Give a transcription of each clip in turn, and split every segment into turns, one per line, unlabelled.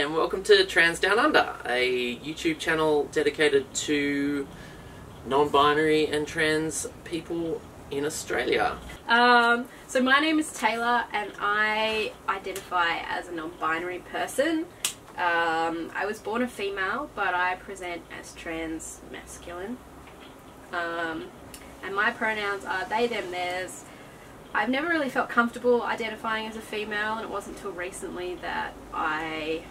and welcome to Downunder, a YouTube channel dedicated to non-binary and trans people in Australia.
So my name is Taylor and I identify as a non-binary person. I was born a female, but I present as trans masculine. And my pronouns are they, them, theirs. I've never really felt comfortable identifying as a female, and it wasn't until recently that I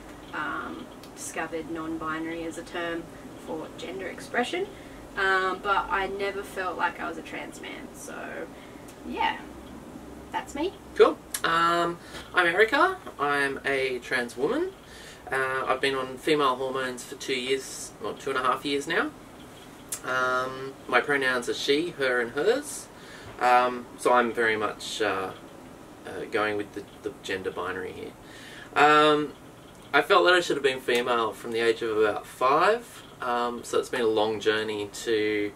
discovered non-binary as a term for gender expression. But I never felt like I was a trans man, so yeah, that's me.
Cool. I'm Erica. I'm a trans woman. I've been on female hormones for 2 years, or 2.5 years now. My pronouns are she, her and hers. So I'm very much going with the gender binary here. I felt that I should have been female from the age of about 5. So it's been a long journey to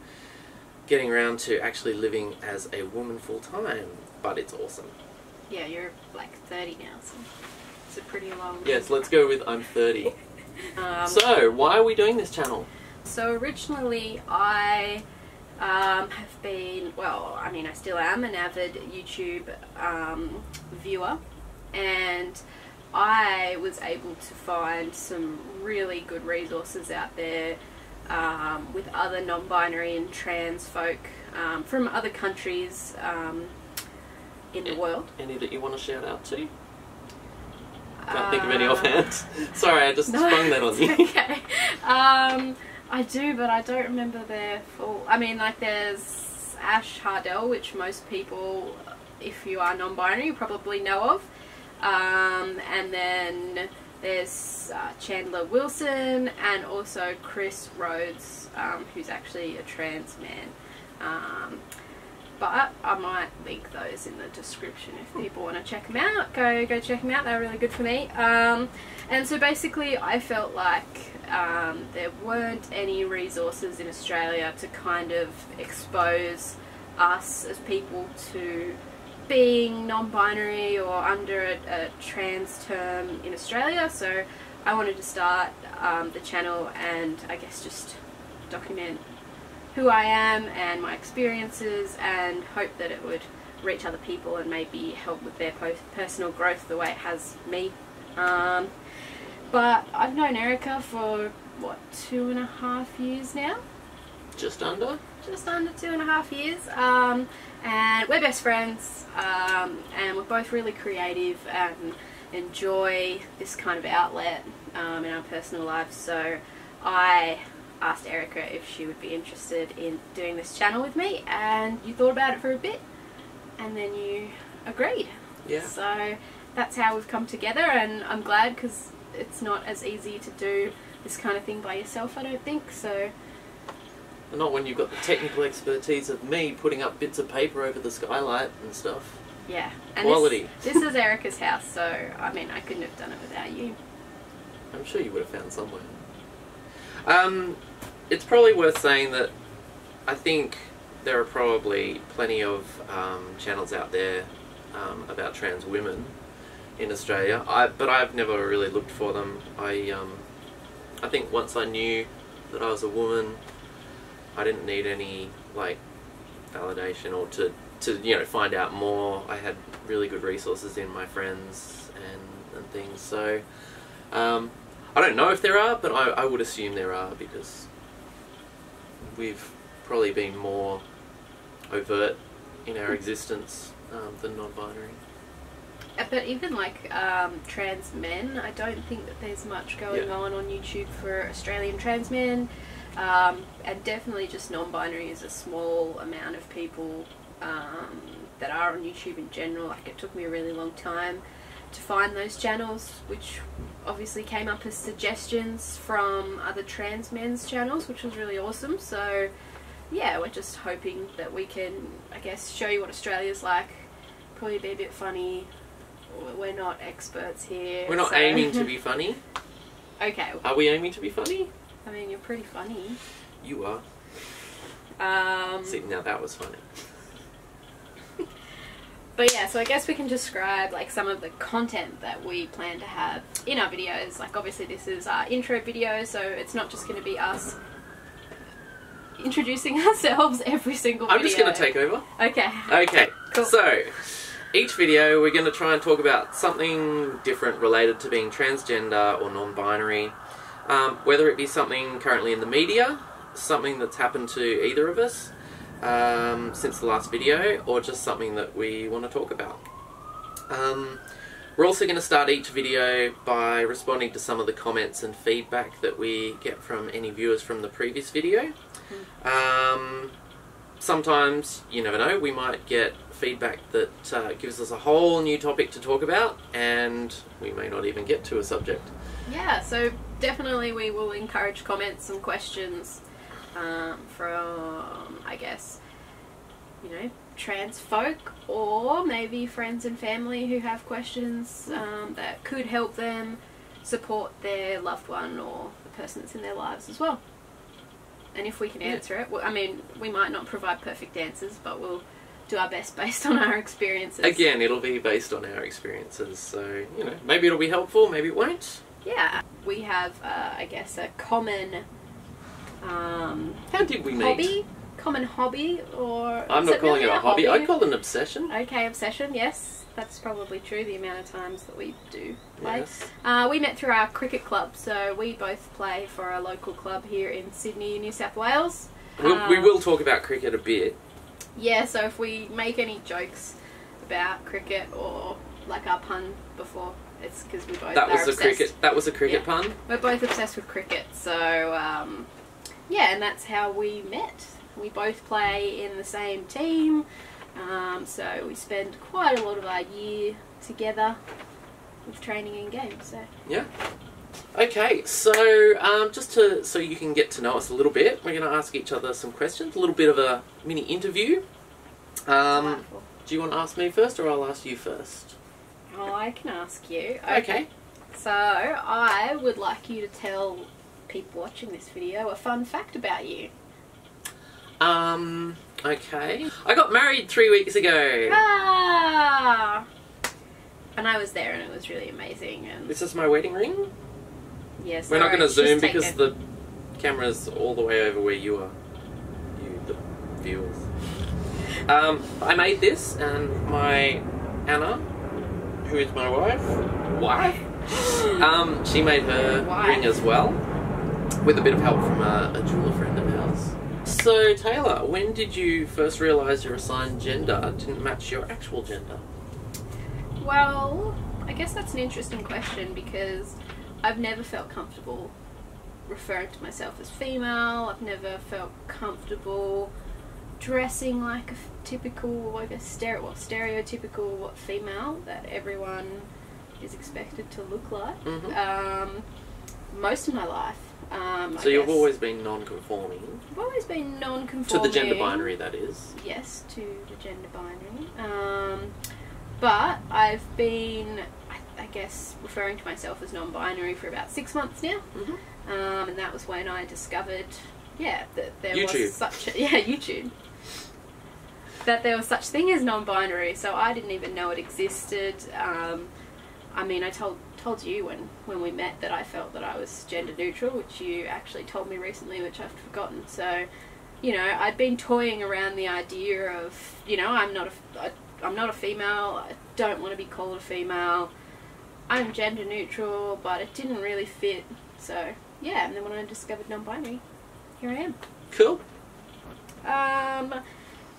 getting around to actually living as a woman full time, but it's awesome.
Yeah, you're like 30 now, so it's a pretty long...
Yes, let's go with I'm 30. So, why are we doing this channel?
So originally I have been, well, I mean I still am an avid YouTube viewer, and I was able to find some really good resources out there with other non-binary and trans folk from other countries in the world.
Any that you want to shout out to? Can't think of any offhand. Sorry, I just sprung that on you.
Okay. I do, but I don't remember their full... I mean, like, there's Ash Hardell, which most people, if you are non-binary, probably know of. And then there's Chandler Wilson, and also Chris Rhodes, who's actually a trans man. But I might link those in the description if people want to check them out. Go check them out, they're really good for me. And so basically I felt like there weren't any resources in Australia to kind of expose us as people to being non-binary or under a trans term in Australia. So I wanted to start the channel and I guess just document who I am and my experiences, and hope that it would reach other people and maybe help with their personal growth the way it has me. But I've known Erica for, what, 2.5 years now?
Just under?
Just under 2.5 years. And we're best friends, and we're both really creative and enjoy this kind of outlet in our personal lives. So I asked Erica if she would be interested in doing this channel with me, and you thought about it for a bit and then you agreed.
Yeah.
So that's how we've come together, and I'm glad because it's not as easy to do this kind of thing by yourself, I don't think. So
not when you've got the technical expertise of me putting up bits of paper over the skylight and stuff.
Yeah. And
quality.
This is Erica's house, so I mean I couldn't have done it without you.
I'm sure you would have found somewhere. It's probably worth saying that I think there are probably plenty of channels out there about trans women in Australia, but I've never really looked for them. I think once I knew that I was a woman, I didn't need any like validation or to you know, find out more. I had really good resources in my friends and things. So I don't know if there are, but I would assume there are, because we've probably been more overt in our existence than non-binary.
But even like trans men, I don't think that there's much going on YouTube for Australian trans men. And definitely just non-binary is a small amount of people that are on YouTube in general. Like, it took me a really long time to find those channels, which obviously came up as suggestions from other trans men's channels, which was really awesome. So yeah, we're just hoping that we can, I guess, show you what Australia's like. Probably be a bit funny. We're not experts here.
We're not aiming to be funny.
Okay.
Are we aiming to be funny?
I mean, you're pretty funny.
You are. See, now that was funny.
But yeah, so I guess we can describe like some of the content that we plan to have in our videos. Like obviously this is our intro video, so it's not just going to be us introducing ourselves every single video.
I'm just going to take over.
Okay.
Okay,
Cool.
So each video we're going to try and talk about something different related to being transgender or non-binary. Whether it be something currently in the media, something that's happened to either of us since the last video, or just something that we want to talk about. We're also going to start each video by responding to some of the comments and feedback that we get from any viewers from the previous video. Sometimes, you never know, we might get feedback that gives us a whole new topic to talk about, and we may not even get to a subject.
Yeah, so definitely we will encourage comments and questions from, I guess, you know, trans folk, or maybe friends and family who have questions that could help them support their loved one or the person that's in their lives as well. And if we can answer it, well, I mean, we might not provide perfect answers, but we'll do our best based on our experiences.
Again, it'll be based on our experiences, so, you know, maybe it'll be helpful, maybe it won't.
Yeah, we have, I guess, a common
how did we meet?
hobby? Common hobby, or...
I'm not calling it a hobby. I'd call it an obsession.
Okay, obsession, yes. That's probably true, the amount of times that we do play.
Yes.
We met through our cricket club, so we both play for a local club here in Sydney, New South Wales.
We will talk about cricket a bit.
Yeah, so if we make any jokes about cricket, or like our pun before, it's because we both
That
are
was a
obsessed.
cricket. That was a cricket pun.
We're both obsessed with cricket, so yeah, and that's how we met. We both play in the same team, so we spend quite a lot of our year together with training and games. So
Yeah. Okay, so so you can get to know us a little bit, we're going to ask each other some questions, a little bit of a mini interview.
Wonderful.
Do you want to ask me first, or I'll ask you first?
Oh, I can ask you.
Okay.
So I would like you to tell people watching this video a fun fact about you.
Okay. I got married 3 weeks ago.
Ah! And I was there, and it was really amazing. And
This is my wedding ring.
yes,
We're not going to zoom because the camera's all the way over where you are. You, the viewers. I made this, and my Anna, who is my wife, she made her ring as well, with a bit of help from a jeweler friend of ours. So Taylor, when did you first realise your assigned gender didn't match your actual gender?
Well, I guess that's an interesting question, because I've never felt comfortable referring to myself as female. I've never felt comfortable dressing like a typical, like a stereotypical female that everyone is expected to look like. Most of my life.
So you've always been non-conforming?
I've always been non-conforming.
To the gender binary, that is.
Yes, to the gender binary. But I've been, I guess, referring to myself as non-binary for about 6 months now. And that was when I discovered, that there was such a, YouTube. That there was such thing as non-binary, so I didn't even know it existed. I mean, I told you when we met that I felt that I was gender neutral, which you actually told me recently, which I've forgotten. So, you know, I'd been toying around the idea of, you know, I'm not a female, I don't want to be called a female, I'm gender neutral, but it didn't really fit. So, yeah, and then when I discovered non-binary, here I am.
Cool.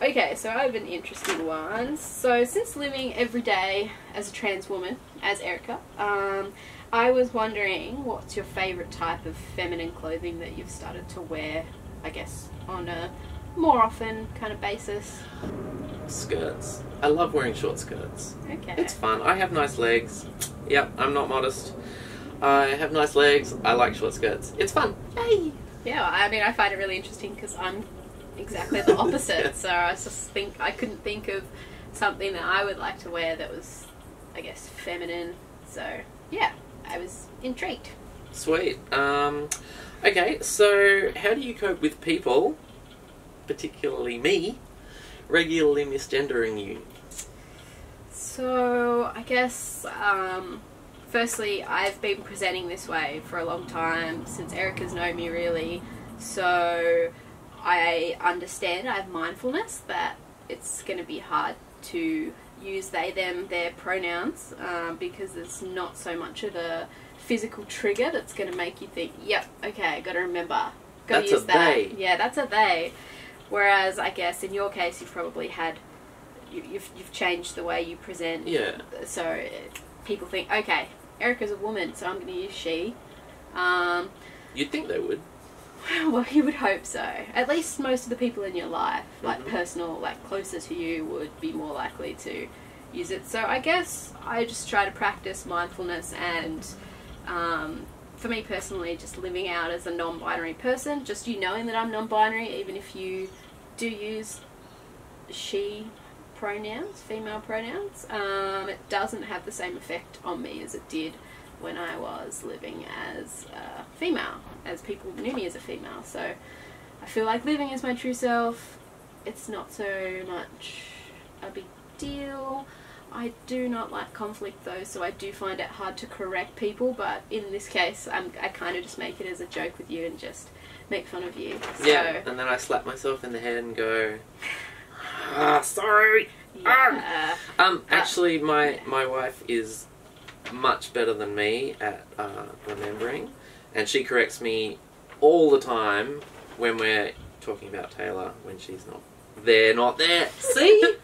Okay, so I have an interesting one. So since living every day as a trans woman, as Erica, I was wondering, what's your favourite type of feminine clothing that you've started to wear, I guess, on a more often kind of basis?
Skirts. I love wearing short skirts.
Okay.
It's fun. I have nice legs. Yep, I'm not modest. I have nice legs. I like short skirts. It's fun. Yay!
Yeah, I mean, I find it really interesting because I'm exactly the opposite. So I couldn't think of something that I would like to wear that was, I guess, feminine. So yeah, I was intrigued.
Sweet. Okay, so how do you cope with people, particularly me, regularly misgendering you?
So I guess firstly, I've been presenting this way for a long time, since Erica's known me really, so I understand, I have mindfulness that it's going to be hard to use they, them, their pronouns because there's not so much of a physical trigger that's going to make you think, yep, okay, got to remember, got to use that. They. Yeah, that's a they. Whereas I guess in your case you've probably had, you've changed the way you present.
Yeah.
So people think, okay, Erica's a woman, so I'm going to use she.
You'd think they would.
Well, you would hope so. At least most of the people in your life, like personal, like closer to you, would be more likely to use it. So I guess I just try to practice mindfulness and, for me personally, just living out as a non-binary person, just you knowing that I'm non-binary, even if you do use she pronouns, female pronouns, it doesn't have the same effect on me as it did when I was living as a female, as people knew me as a female. So I feel like living as my true self, it's not so much a big deal. I do not like conflict though, so I do find it hard to correct people, but in this case I kind of just make it as a joke with you and just make fun of you. So,
yeah, and then I slap myself in the head and go, sorry.
Yeah.
Actually my wife is much better than me at remembering, and she corrects me all the time when we're talking about Taylor when she's not there. See?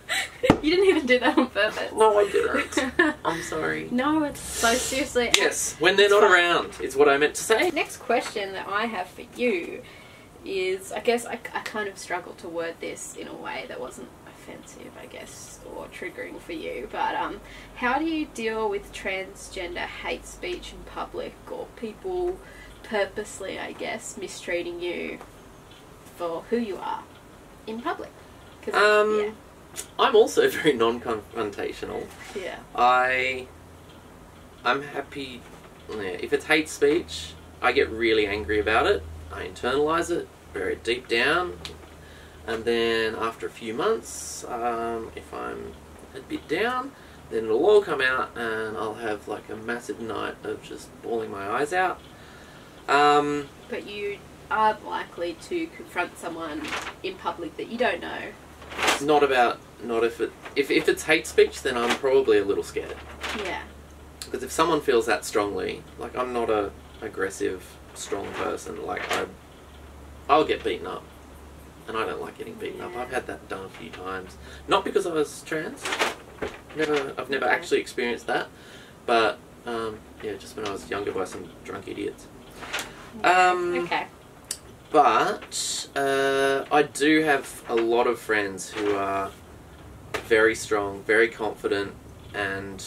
You didn't even do that on purpose.
No, I didn't. I'm sorry.
No, it's so seriously.
Yes, when they're not around is what I meant to say.
Next question that I have for you is, I guess I kind of struggled to word this in a way that wasn't offensive, I guess, or triggering for you, but how do you deal with transgender hate speech in public, or people purposely, I guess, mistreating you for who you are in public? Yeah.
I'm also very non-confrontational.
Yeah.
I'm happy, if it's hate speech, I get really angry about it, I internalise it, bury it deep down, and then after a few months, if I'm a bit down, then it'll all come out and I'll have like a massive night of just bawling my eyes out.
But you are likely to confront someone in public that you don't know.
If it's hate speech, then I'm probably a little scared.
Yeah.
Because if someone feels that strongly, like I'm not a aggressive, strong person, like I'll get beaten up. And I don't like getting beaten up. I've had that done a few times. Not because I was trans. I've never actually experienced that. But, yeah, just when I was younger by some drunk idiots.
Okay.
But, I do have a lot of friends who are very strong, very confident, and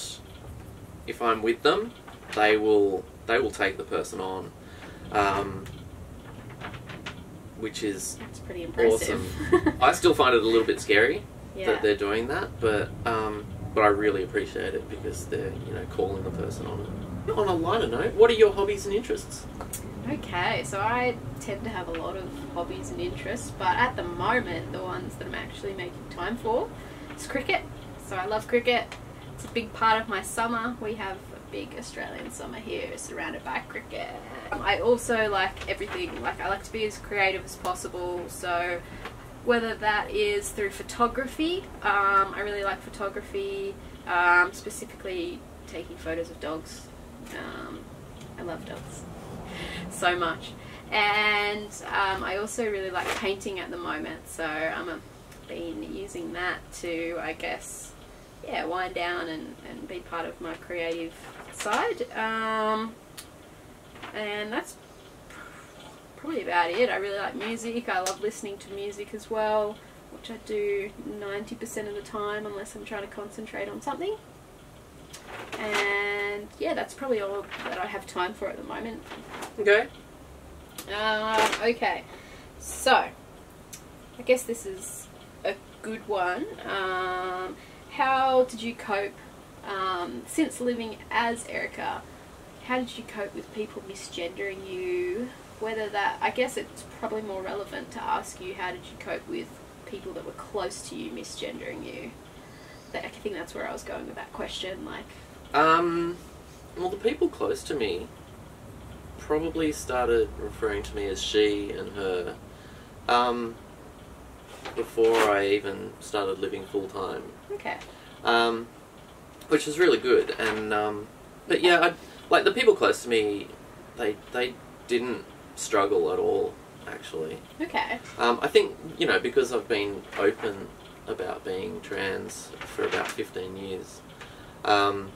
if I'm with them, they will take the person on. Which is
that's pretty impressive.
Awesome. I still find it a little bit scary
that
they're doing that, but I really appreciate it because they're calling the person on it. On a lighter note, what are your hobbies and interests?
Okay, so I tend to have a lot of hobbies and interests, but at the moment the ones that I'm actually making time for is cricket. So I love cricket. It's a big part of my summer. We have a big Australian summer here surrounded by cricket. I also like everything, like I like to be as creative as possible, so whether that is through photography, I really like photography, specifically taking photos of dogs. I love dogs so much, and I also really like painting at the moment, so I've been using that to, I guess, wind down and be part of my creative side. And that's probably about it. I really like music. I love listening to music as well, which I do 90% of the time unless I'm trying to concentrate on something. And yeah, that's probably all that I have time for at the moment.
Okay.
Okay, so I guess this is a good one. How did you cope since living as Erica? How did you cope with people misgendering you? Whether that, I guess it's probably more relevant to ask you, how did you cope with people that were close to you misgendering you? I think that's where I was going with that question. Like,
well, the people close to me probably started referring to me as she and her before I even started living full time.
okay.
Which was really good. And but yeah, like the people close to me, they didn't struggle at all, actually.
Okay.
I think, you know, because I've been open about being trans for about 15 years, and,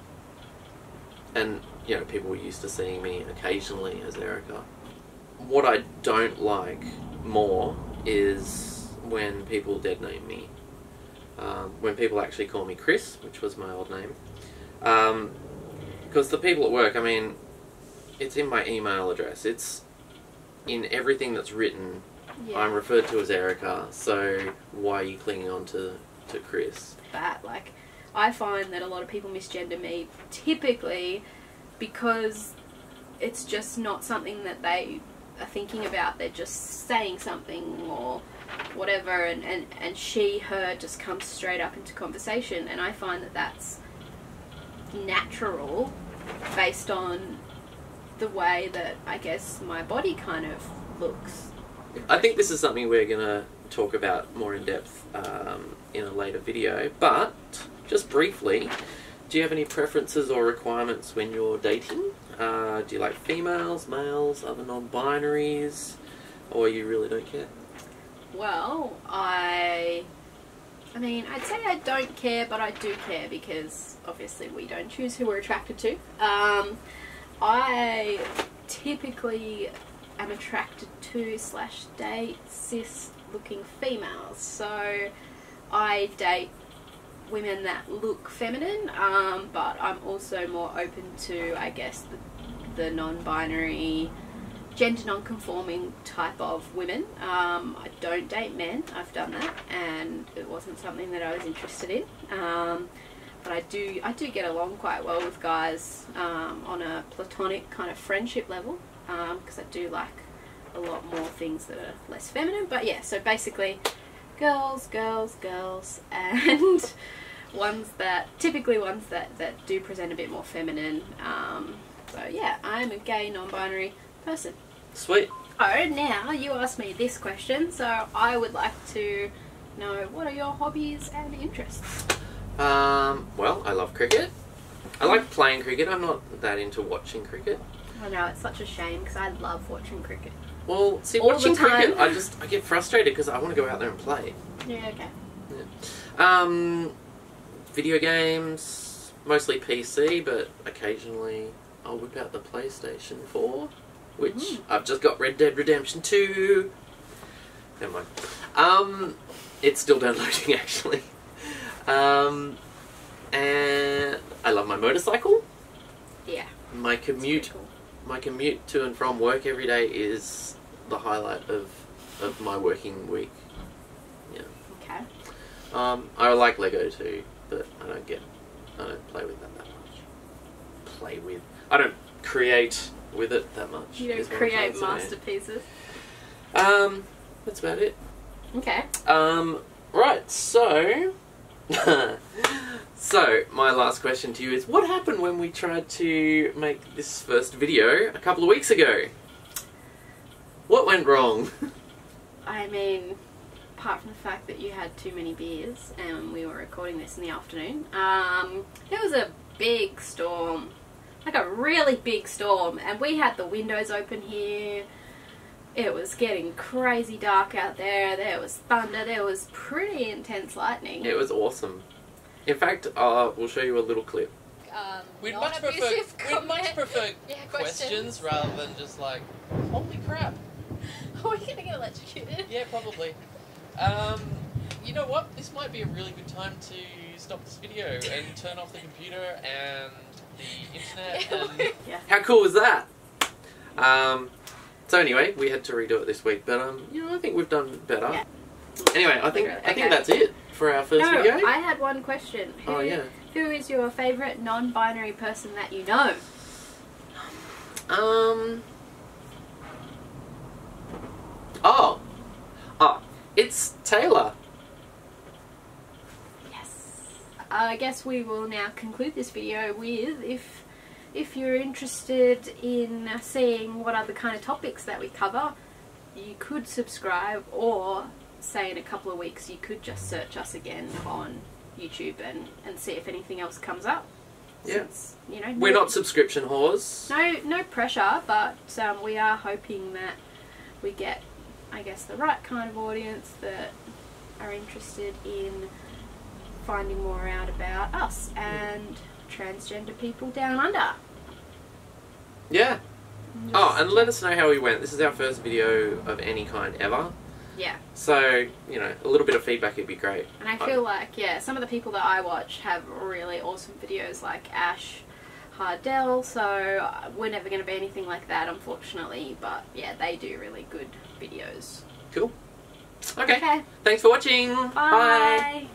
you know, people were used to seeing me occasionally as Erica. What I don't like more is when people dead name me. When people actually call me Chris, which was my old name. Because the people at work, I mean, it's in my email address. It's in everything that's written.
Yeah.
I'm referred to as Erica, so why are you clinging on to Chris?
That, like, I find that a lot of people misgender me typically because it's just not something that they are thinking about. They're just saying something or whatever, and she, her just comes straight up into conversation, and I find that that's natural based on the way that I guess my body kind of looks.
I think this is something we're going to talk about more in depth in a later video, but just briefly, do you have any preferences or requirements when you're dating? Do you like females, males, other non-binaries, or you really don't care?
Well, I mean, I'd say I don't care, but I do care because obviously we don't choose who we're attracted to. I typically am attracted to / date cis-looking females, so I date women that look feminine, but I'm also more open to, I guess, the non-binary, gender non-conforming type of women. I don't date men. I've done that, and it wasn't something that I was interested in. But I do get along quite well with guys on a platonic kind of friendship level, because I do like a lot more things that are less feminine. But yeah, so basically, girls, and typically ones that do present a bit more feminine. So yeah, I'm a gay non-binary person.
Sweet.
Oh, now you asked me this question, so I would like to know, what are your hobbies and interests?
Well, I love cricket. I like playing cricket. I'm not that into watching cricket.
I know, it's such a shame because I love watching cricket.
Well, see,
All
watching
the time.
cricket, I get frustrated because I want to go out there and play.
Yeah, okay.
Yeah. Video games, mostly PC, but occasionally I'll whip out the PlayStation 4, which I've just got Red Dead Redemption 2. Never mind. It's still downloading, actually. And I love my motorcycle.
Yeah.
My commute to and from work every day is the highlight of my working week. Yeah.
Okay.
I like Lego too, but I don't play with that much. I don't create with it that much.
You don't create masterpieces.
That's about it.
Okay.
Right, so so my last question to you is, what happened when we tried to make this first video a couple of weeks ago? What went wrong?
I mean, apart from the fact that you had too many beers and we were recording this in the afternoon, there was a big storm, like a really big storm, and we had the windows open here. It was getting crazy dark out there. There was thunder. There was pretty intense lightning.
It was awesome. In fact, we'll show you a little clip.
We'd much prefer questions rather than just like, holy crap.
Are we going to get electrocuted?
Yeah, probably. You know what? This might be a really good time to stop this video and turn off the computer and the internet. And
Yeah.
How cool was that? So anyway, we had to redo it this week, but you know, I think we've done better.
Yeah.
Anyway, I think that's it for our first
No,
video.
I had one question.
Oh yeah.
Who is your favourite non-binary person that you know?
It's Taylor.
Yes. I guess we will now conclude this video with, if you're interested in seeing what other kind of topics that we cover, you could subscribe, or say in a couple of weeks you could just search us again on YouTube and see if anything else comes up.
Yeah.
Since, you know,
We're not subscription whores.
No pressure, but we are hoping that we get, I guess, the right kind of audience that are interested in finding more out about us and transgender people down under.
Yeah. Oh, and let us know how we went. This is our first video of any kind ever.
Yeah.
So, you know, a little bit of feedback would be great.
And I feel like, yeah, some of the people that I watch have really awesome videos, like Ash Hardell, so we're never going to be anything like that, unfortunately, but yeah, they do really good videos.
Cool. Okay.
Okay.
Thanks for watching.
Bye.